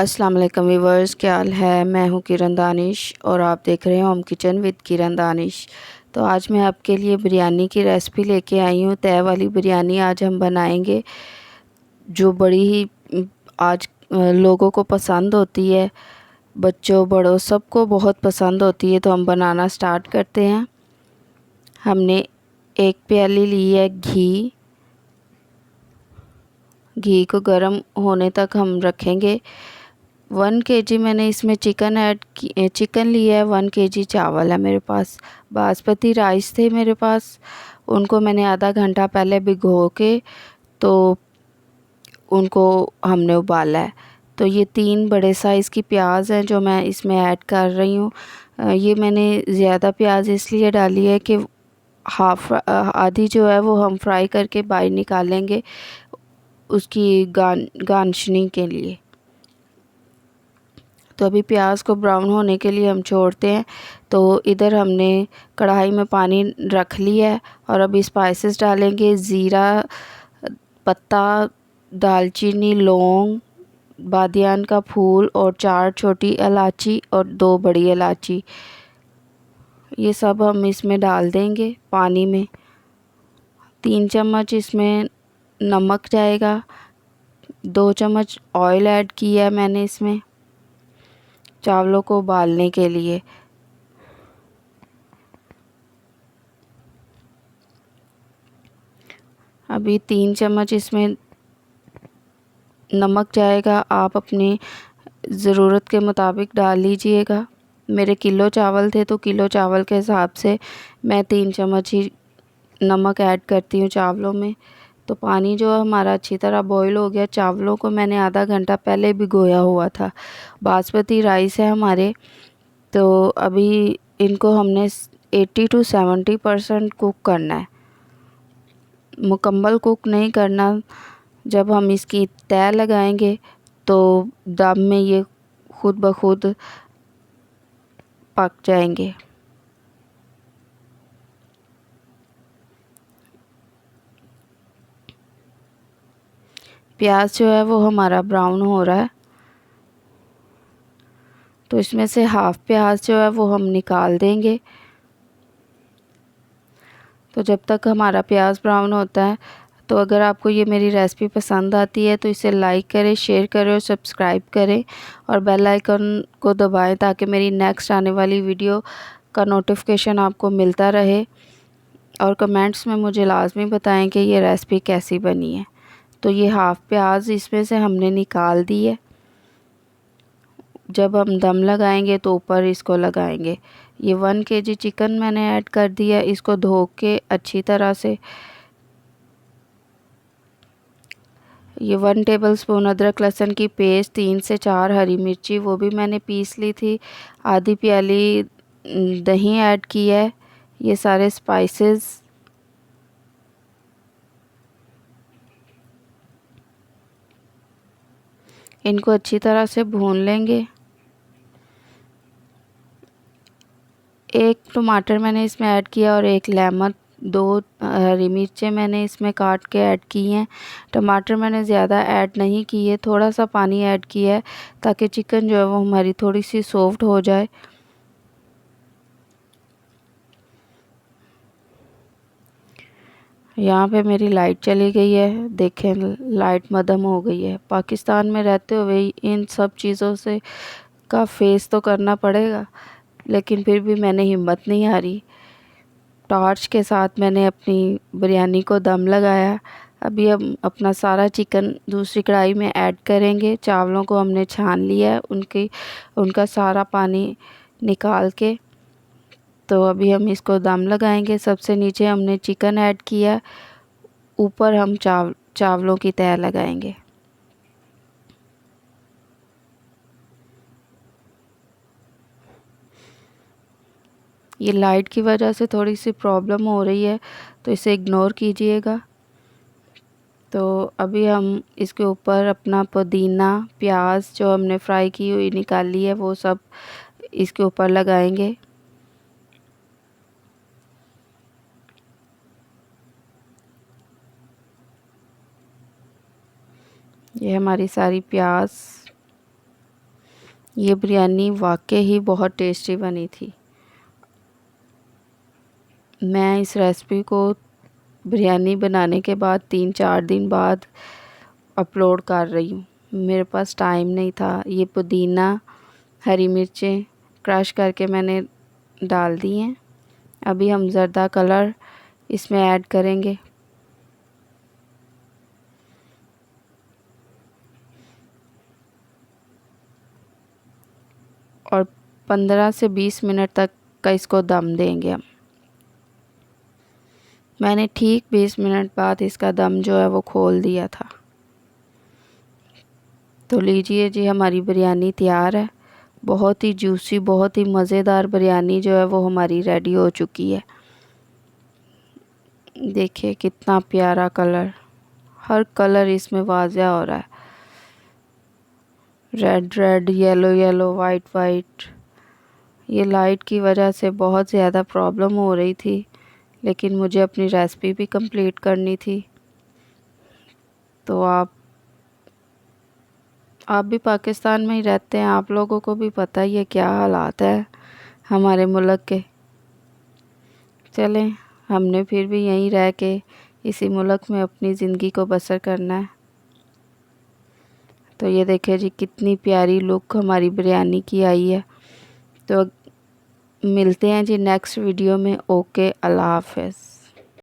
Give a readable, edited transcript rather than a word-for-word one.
अस्सलाम वालेकुम व्यूवर्स, क्या हाल है। मैं हूँ किरण दानिश और आप देख रहे हैं होम किचन विद किरण दानिश। तो आज मैं आपके लिए बिरयानी की रेसिपी लेके आई हूँ। तय वाली बिरयानी आज हम बनाएंगे, जो बड़ी ही आज लोगों को पसंद होती है। बच्चों बड़ों सबको बहुत पसंद होती है। तो हम बनाना स्टार्ट करते हैं। हमने एक प्याली ली है घी। घी को गर्म होने तक हम रखेंगे। 1 kg मैंने इसमें चिकन लिया है। 1 kg चावल है मेरे पास। बासमती राइस थे मेरे पास, उनको मैंने आधा घंटा पहले भिगो के तो उनको हमने उबाला है। तो ये 3 बड़े साइज़ की प्याज हैं जो मैं इसमें ऐड कर रही हूँ। ये मैंने ज़्यादा प्याज इसलिए डाली है कि आधी जो है वो हम फ्राई करके बाहर निकालेंगे उसकी गार्निशिंग के लिए। तो अभी प्याज को ब्राउन होने के लिए हम छोड़ते हैं। तो इधर हमने कढ़ाई में पानी रख लिया है और अभी स्पाइसेस डालेंगे। ज़ीरा, पत्ता, दालचीनी, लौंग, बादियान का फूल और 4 छोटी इलायची और 2 बड़ी इलायची। ये सब हम इसमें डाल देंगे पानी में। 3 चम्मच इसमें नमक जाएगा। 2 चम्मच ऑयल ऐड किया है मैंने इसमें चावलों को उबालने के लिए। अभी 3 चम्मच इसमें नमक जाएगा। आप अपनी ज़रूरत के मुताबिक डाल लीजिएगा। मेरे किलो चावल थे तो किलो चावल के हिसाब से मैं 3 चम्मच ही नमक ऐड करती हूँ चावलों में। तो पानी जो हमारा अच्छी तरह बॉईल हो गया। चावलों को मैंने आधा घंटा पहले भिगोया हुआ था। बासमती राइस है हमारे। तो अभी इनको हमने 80 to 70% कुक करना है, मुकम्मल कुक नहीं करना। जब हम इसकी तय लगाएंगे तो दम में ये खुद ब खुद पक जाएंगे। प्याज जो है वो हमारा ब्राउन हो रहा है, तो इसमें से हाफ़ प्याज जो है वो हम निकाल देंगे। तो जब तक हमारा प्याज ब्राउन होता है, तो अगर आपको ये मेरी रेसिपी पसंद आती है तो इसे लाइक करें, शेयर करें और सब्सक्राइब करें और बेल आइकन को दबाएं ताकि मेरी नेक्स्ट आने वाली वीडियो का नोटिफिकेशन आपको मिलता रहे। और कमेंट्स में मुझे लाजमी बताएं कि ये रेसिपी कैसी बनी है। तो ये हाफ़ प्याज इसमें से हमने निकाल दी है। जब हम दम लगाएंगे तो ऊपर इसको लगाएंगे। ये 1 kg चिकन मैंने ऐड कर दिया। इसको धो के अच्छी तरह से। ये 1 टेबलस्पून अदरक लहसुन की पेस्ट, 3 से 4 हरी मिर्ची वो भी मैंने पीस ली थी। आधी प्याली दही ऐड की है। ये सारे स्पाइसेस इनको अच्छी तरह से भून लेंगे। एक टमाटर मैंने इसमें ऐड किया और एक लेमन, 2 हरी मिर्चें मैंने इसमें काट के ऐड की हैं। टमाटर मैंने ज़्यादा ऐड नहीं किए, थोड़ा सा पानी ऐड किया है ताकि चिकन जो है वो हमारी थोड़ी सी सॉफ्ट हो जाए। यहाँ पे मेरी लाइट चली गई है, देखें लाइट मदम हो गई है। पाकिस्तान में रहते हुए इन सब चीज़ों से का फेस तो करना पड़ेगा, लेकिन फिर भी मैंने हिम्मत नहीं हारी। टॉर्च के साथ मैंने अपनी बिरयानी को दम लगाया। अभी हम अपना सारा चिकन दूसरी कढ़ाई में ऐड करेंगे। चावलों को हमने छान लिया है, उनका सारा पानी निकाल के। तो अभी हम इसको दम लगाएंगे। सबसे नीचे हमने चिकन ऐड किया, ऊपर हम चावलों की तह लगाएंगे। ये लाइट की वजह से थोड़ी सी प्रॉब्लम हो रही है, तो इसे इग्नोर कीजिएगा। तो अभी हम इसके ऊपर अपना पुदीना, प्याज जो हमने फ्राई की हुई निकाल ली है वो सब इसके ऊपर लगाएंगे। ये हमारी सारी प्याज ये बिरयानी वाकई ही बहुत टेस्टी बनी थी। मैं इस रेसिपी को बिरयानी बनाने के बाद 3-4 दिन बाद अपलोड कर रही हूँ। मेरे पास टाइम नहीं था। ये पुदीना, हरी मिर्चें क्रश करके मैंने डाल दी हैं। अभी हम ज़र्दा कलर इसमें ऐड करेंगे। और 15 से 20 मिनट तक का इसको दम देंगे हम। मैंने ठीक 20 मिनट बाद इसका दम जो है वो खोल दिया था। तो लीजिए जी, हमारी बिरयानी तैयार है। बहुत ही जूसी, बहुत ही मज़ेदार बिरयानी जो है वो हमारी रेडी हो चुकी है। देखिए कितना प्यारा कलर, हर कलर इसमें वाज़ह हो रहा है। Red red, yellow yellow, white white. ये लाइट की वजह से बहुत ज़्यादा प्रॉब्लम हो रही थी, लेकिन मुझे अपनी रेसिपी भी कंप्लीट करनी थी। तो आप भी पाकिस्तान में ही रहते हैं, आप लोगों को भी पता ही है क्या हालात है हमारे मुल्क के। चलें, हमने फिर भी यहीं रह के इसी मुल्क में अपनी ज़िंदगी को बसर करना है। तो ये देखिए जी, कितनी प्यारी लुक हमारी बिरयानी की आई है। तो मिलते हैं जी नेक्स्ट वीडियो में। ओके, अल्लाह हाफ़िज़।